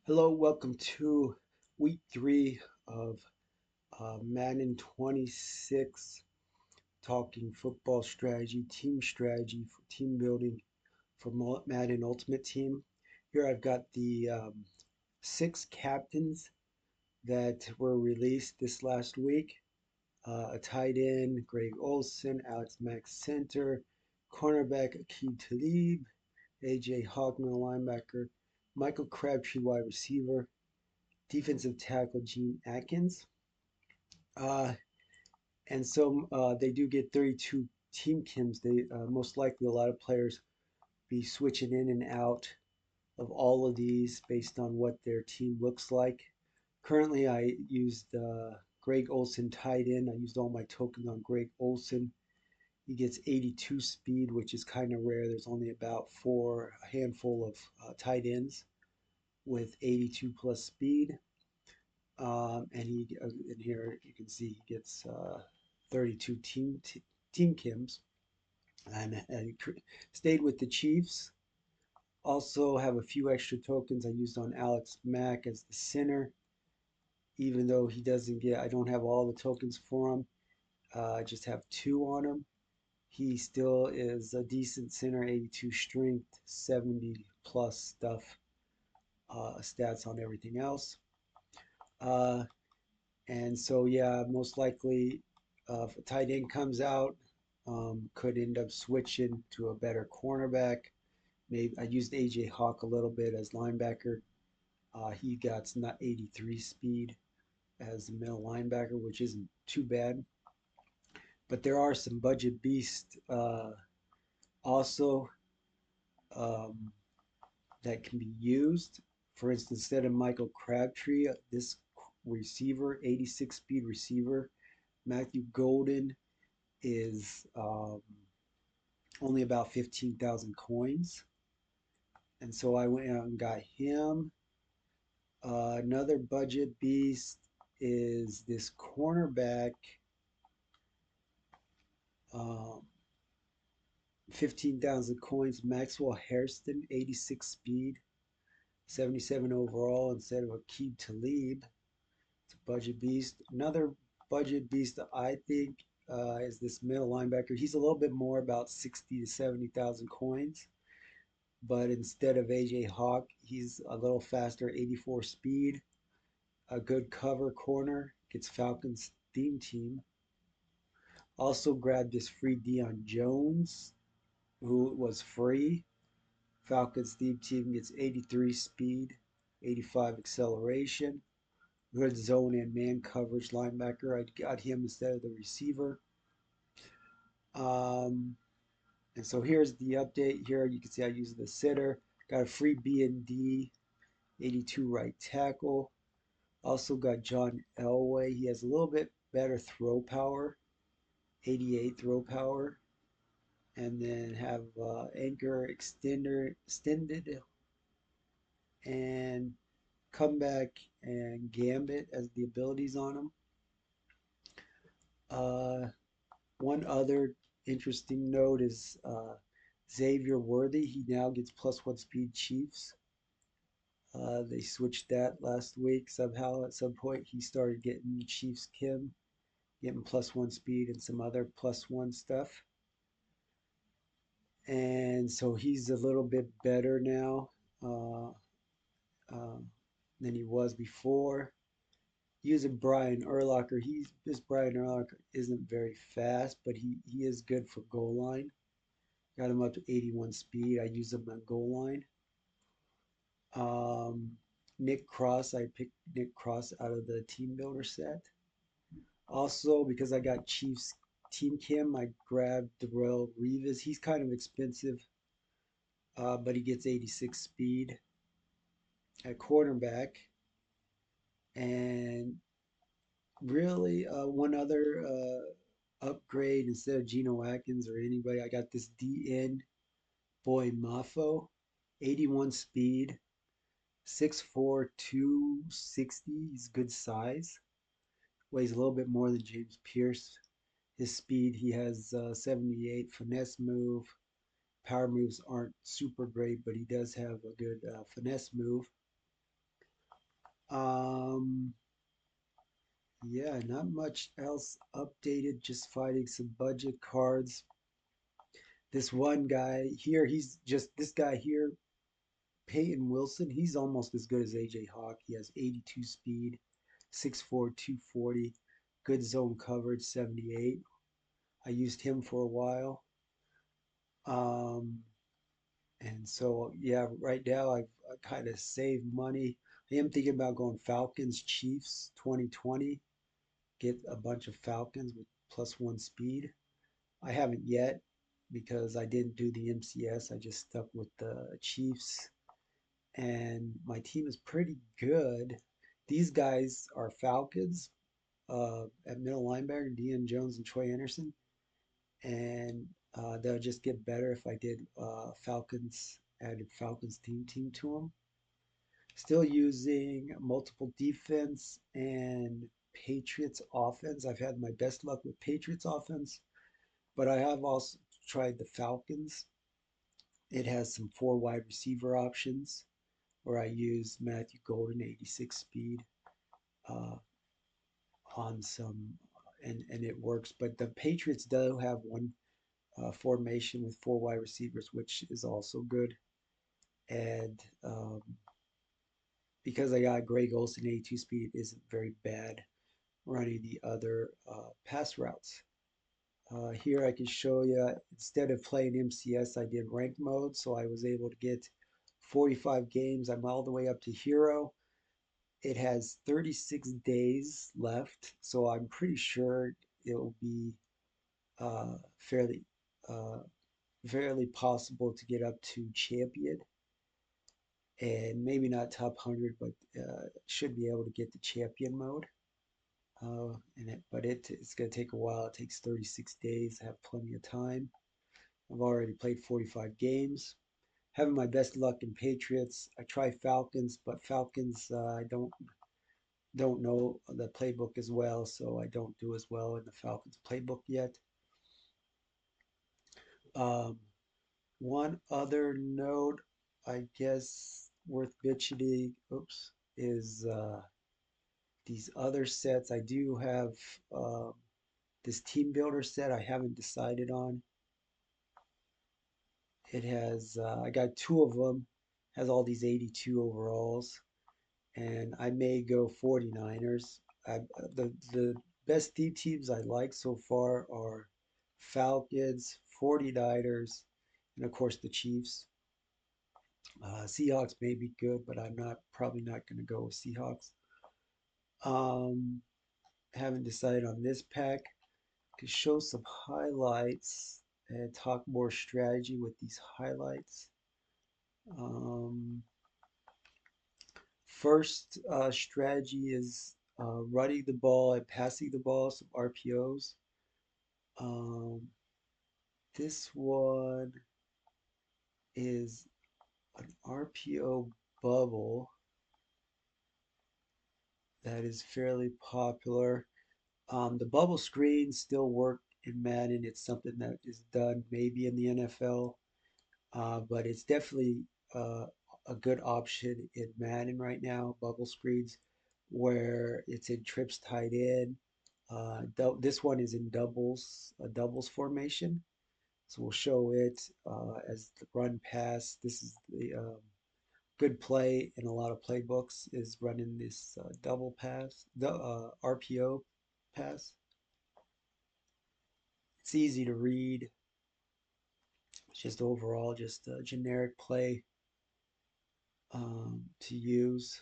Hello, welcome to week three of Madden 26, talking football strategy for team building for Madden Ultimate Team. Here I've got the six captains that were released this last week. A tight end, Greg Olsen, Alex Mack center, cornerback Akeem Talib, AJ Hawkman linebacker, Michael Crabtree wide receiver, defensive tackle Gene Atkins. Uh, and so they do get 32 team kims. They most likely a lot of players be switching in and out of all of these based on what their team looks like. Currently, I used Greg Olsen tight end. I used all my tokens on Greg Olsen. He gets 82 speed, which is kind of rare. There's only about a handful of tight ends with 82 plus speed. And here you can see he gets 32 team Kims and stayed with the Chiefs. Also have a few extra tokens I used on Alex Mack as the center, even though he doesn't get, I don't have all the tokens for him. I just have two on him. He still is a decent center, 82 strength, 70 plus stats on everything else. Uh, And so, yeah, most likely, if a tight end comes out, could end up switching to a better cornerback. Maybe I used AJ Hawk a little bit as linebacker. He got not 83 speed as the middle linebacker, which isn't too bad. But there are some budget beasts also um, that can be used. For instance, instead of Michael Crabtree, this receiver, 86 speed receiver, Matthew Golden is only about 15,000 coins. And so I went out and got him. Another budget beast is this cornerback, um, 15,000 coins, Maxwell Hairston, 86 speed, 77 overall instead of Aqib Talib. It's a budget beast. Another budget beast that I think is this middle linebacker. He's a little bit more, about 60 to 70,000 coins. But instead of AJ Hawk, he's a little faster, 84 speed, a good cover corner, gets Falcons theme team. Also grabbed this free Deion Jones, who was free. Falcons theme team gets 83 speed, 85 acceleration, good zone and man coverage linebacker. I got him instead of the receiver. Um, and so here's the update. Here you can see I use the sitter. Got a free B&D, 82 right tackle. Also got John Elway. He has a little bit better throw power, 88 throw power. And then have Anchor extended and Comeback and Gambit as the abilities on him. Uh, One other interesting note is Xavier Worthy. He now gets +1 speed Chiefs. They switched that last week somehow. At some point, he started getting Chiefs Kim, getting +1 speed and some other +1 stuff. And so he's a little bit better now uh, uh, than he was before. Using Brian Urlacher, this Brian Urlacher isn't very fast, but he is good for goal line. Got him up to 81 speed. I use him on goal line. Um, Nick Cross, I picked Nick Cross out of the team builder set. Also, because I got Chiefs Team Kim, I grabbed Darrell Revis. He's kind of expensive, but he gets 86 speed at quarterback. And really, one other upgrade instead of Geno Atkins or anybody, I got this DN Boy Mafo, 81 speed, 6'4", 260. He's good size. Weighs a little bit more than James Pierce. His speed, he has 78 finesse move. Power moves aren't super great, but he does have a good finesse move. Um, yeah, not much else updated, just finding some budget cards. This one guy here, he's just this guy here, Peyton Wilson. He's almost as good as AJ Hawk. He has 82 speed, 6'4", 240, good zone coverage, 78. I used him for a while. Um, and so, yeah, right now I've kind of saved money. I am thinking about going Falcons Chiefs 2020, get a bunch of Falcons with +1 speed. I haven't yet because I didn't do the MCS. I just stuck with the Chiefs, and my team is pretty good. These guys are Falcons at middle linebacker, Deion Jones and Troy Anderson, and they'll just get better if I did added Falcons team to them. Still using multiple defense and Patriots offense. I've had my best luck with Patriots offense, but I have also tried the Falcons. It has some four wide receiver options where I use Matthew Golden, 86 speed, uh, on some, and it works. But the Patriots do have one formation with four wide receivers, which is also good. And because I got Greg Olsen, 82 speed, isn't very bad running the other pass routes. Here I can show you, instead of playing MCS, I did ranked mode, so I was able to get 45 games. I'm all the way up to hero. It has 36 days left, so I'm pretty sure it'll be fairly uh, fairly possible to get up to champion, and maybe not top 100, but should be able to get the champion mode. It's going to take a while. It takes 36 days. I have plenty of time. I've already played 45 games. Having my best luck in Patriots. I try Falcons, but Falcons I don't know the playbook as well, so I don't do as well in the Falcons playbook yet. Um, One other note, I guess, worth mentioning, is these other sets. I do have this team builder set I haven't decided on. It has, I got two of them, has all these 82 overalls, and I may go 49ers. The best teams I like so far are Falcons, 49ers, and of course the Chiefs. Seahawks may be good, but I'm not probably not going to go with Seahawks. Um, haven't decided on this pack. Could show some highlights and talk more strategy with these highlights. Um, First strategy is running the ball and passing the ball, some RPOs. Um, this one is an RPO bubble that is fairly popular. The bubble screens still work in Madden. It's something that is done maybe in the NFL, but it's definitely uh, a good option in Madden right now. Bubble screens, where it's in trips tied in. This one is in a doubles formation. So we'll show it as the run pass. This is the good play in a lot of playbooks is running this double pass, the RPO pass. It's easy to read. It's just overall just a generic play to use.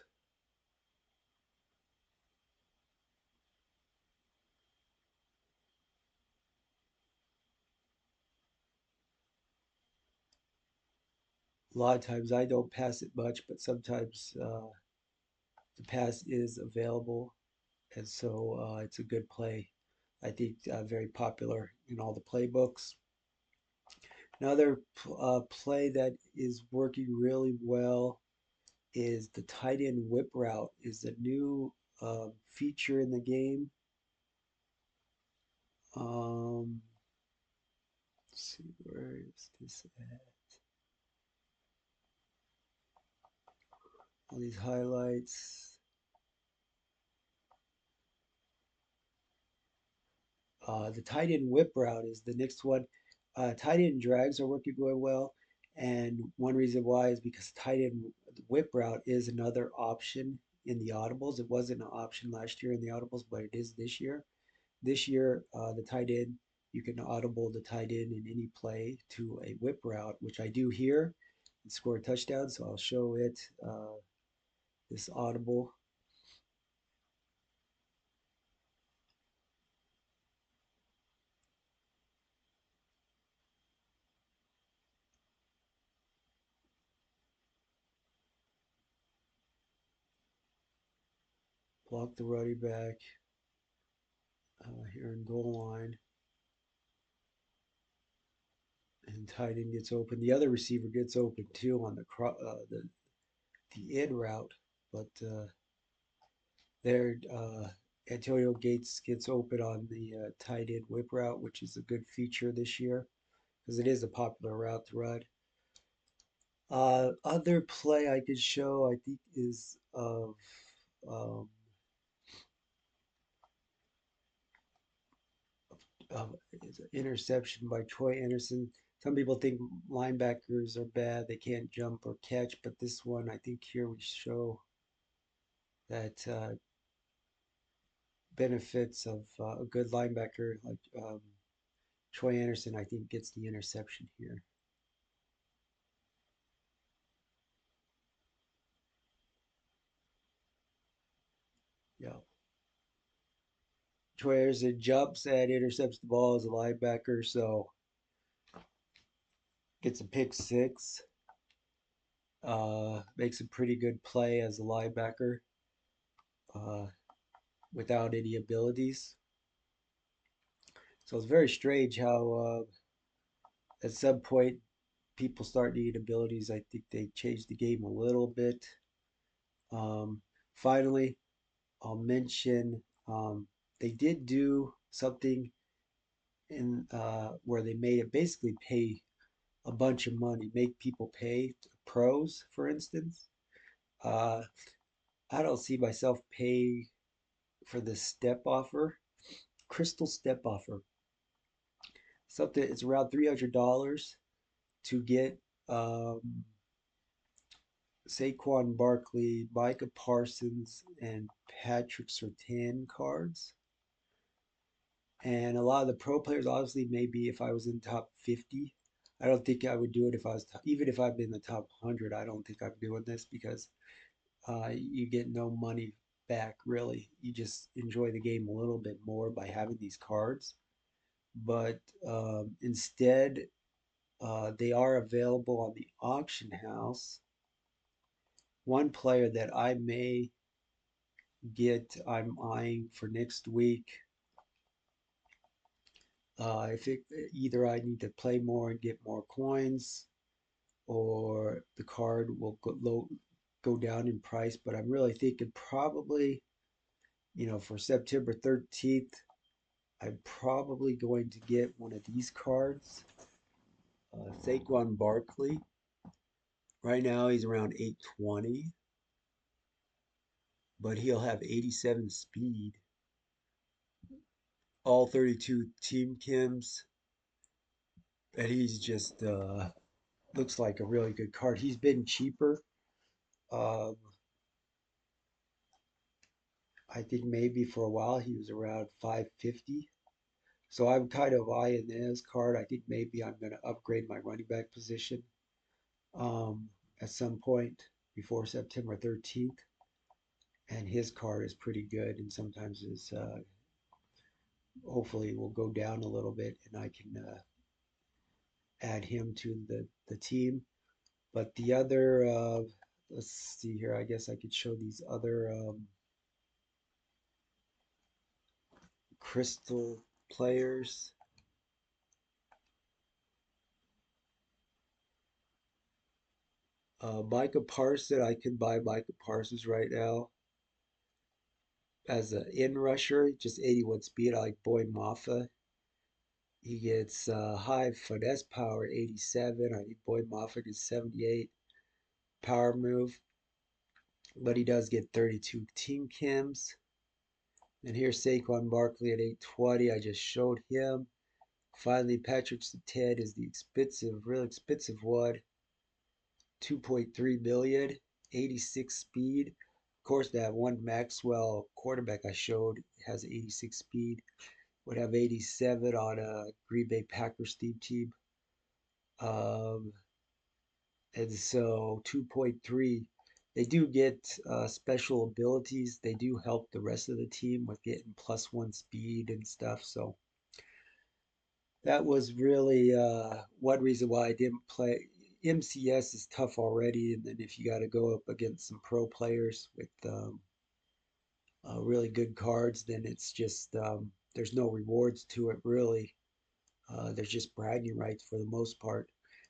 A lot of times I don't pass it much, but sometimes the pass is available, and so it's a good play. I think very popular in all the playbooks. Another play that is working really well is the tight end whip route. Is a new feature in the game. Um, let's see, where is this at? All these highlights. The tight end whip route is the next one. Tight end drags are working really well, and one reason why is because tight end whip route is another option in the audibles. It wasn't an option last year in the audibles, but it is this year. This year, the tight end, you can audible the tight end in any play to a whip route, which I do here and score a touchdown. So I'll show it this audible. Block the running back here in goal line, and tight end gets open. The other receiver gets open too on the in route, but there Antonio Gates gets open on the tight end whip route, which is a good feature this year because it is a popular route to run. Other play I could show, I think, is of um, is an interception by Troy Anderson. Some people think linebackers are bad; they can't jump or catch. But this one, I think, here we show that benefits of a good linebacker like Troy Anderson. I think gets the interception here. Yeah, Troy Anderson jumps and intercepts the ball as a linebacker, so gets a pick six. Makes a pretty good play as a linebacker uh, without any abilities. So it's very strange how at some point people start needing abilities. I think they changed the game a little bit. Um, Finally, I'll mention they did do something in where they made it basically pay a bunch of money, make people pay pros, for instance. Uh, I don't see myself paying for the step offer. Crystal step offer. Something it's around $300 to get Saquon Barkley, Micah Parsons, and Patrick Surtain cards. And a lot of the pro players, obviously, maybe if I was in top 50, I don't think I would do it if I was, even if I'm in the top 100, I don't think I'm doing this because you get no money back, really. You just enjoy the game a little bit more by having these cards. But instead, they are available on the auction house. One player that I may get, I'm eyeing for next week. If it, either I need to play more and get more coins, or the card will go down in price. But I'm really thinking probably, for September 13th, I'm probably going to get one of these cards, Saquon Barkley. Right now he's around 820, but he'll have 87 speed, all 32 team chems, and he's just looks like a really good card. He's been cheaper. Um, I think maybe for a while he was around 550. So I'm kind of eyeing his card. I think maybe I'm going to upgrade my running back position um, at some point before September 13th. And his card is pretty good, and sometimes is hopefully will go down a little bit, and I can add him to the team. But the other, let's see here. I guess I could show these other crystal players. Micah Parsons, I can buy Micah Parsons right now as an in rusher, just 81 speed. I like Boyd Maffa. He gets high finesse power, 87. I think Boyd Maffa gets 78 power move, but he does get 32 team chems. And here's Saquon Barkley at 820. I just showed him. Finally, Patrick Surtain is the expensive, real expensive one. 2.3 million, 86 speed. Of course, that one Maxwell quarterback I showed has 86 speed. Would have 87 on a Green Bay Packers team. Um, and so 2.3, they do get special abilities. They do help the rest of the team with getting +1 speed and stuff. So that was really one reason why I didn't play. MCS is tough already, and then if you got to go up against some pro players with really good cards, then it's just there's no rewards to it really. There's just bragging rights for the most part.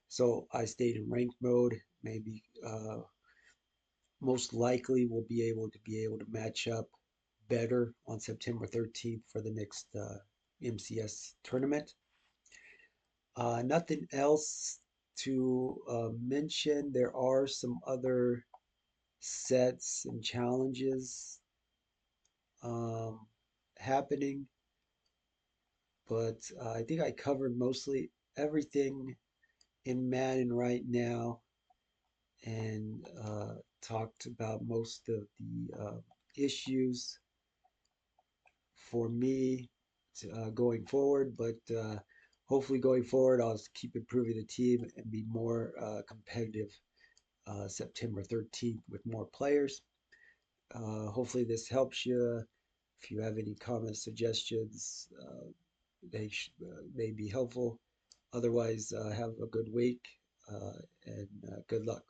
So I stayed in ranked mode. Maybe most likely we'll be able to match up better on September 13th for the next MCS tournament. Nothing else to mention. There are some other sets and challenges um, happening, but I think I covered mostly everything in Madden right now and talked about most of the issues for me going forward. But hopefully, going forward, I'll keep improving the team and be more competitive September 13th with more players. Hopefully, this helps you. If you have any comments, suggestions, they be helpful. Otherwise, have a good week and good luck.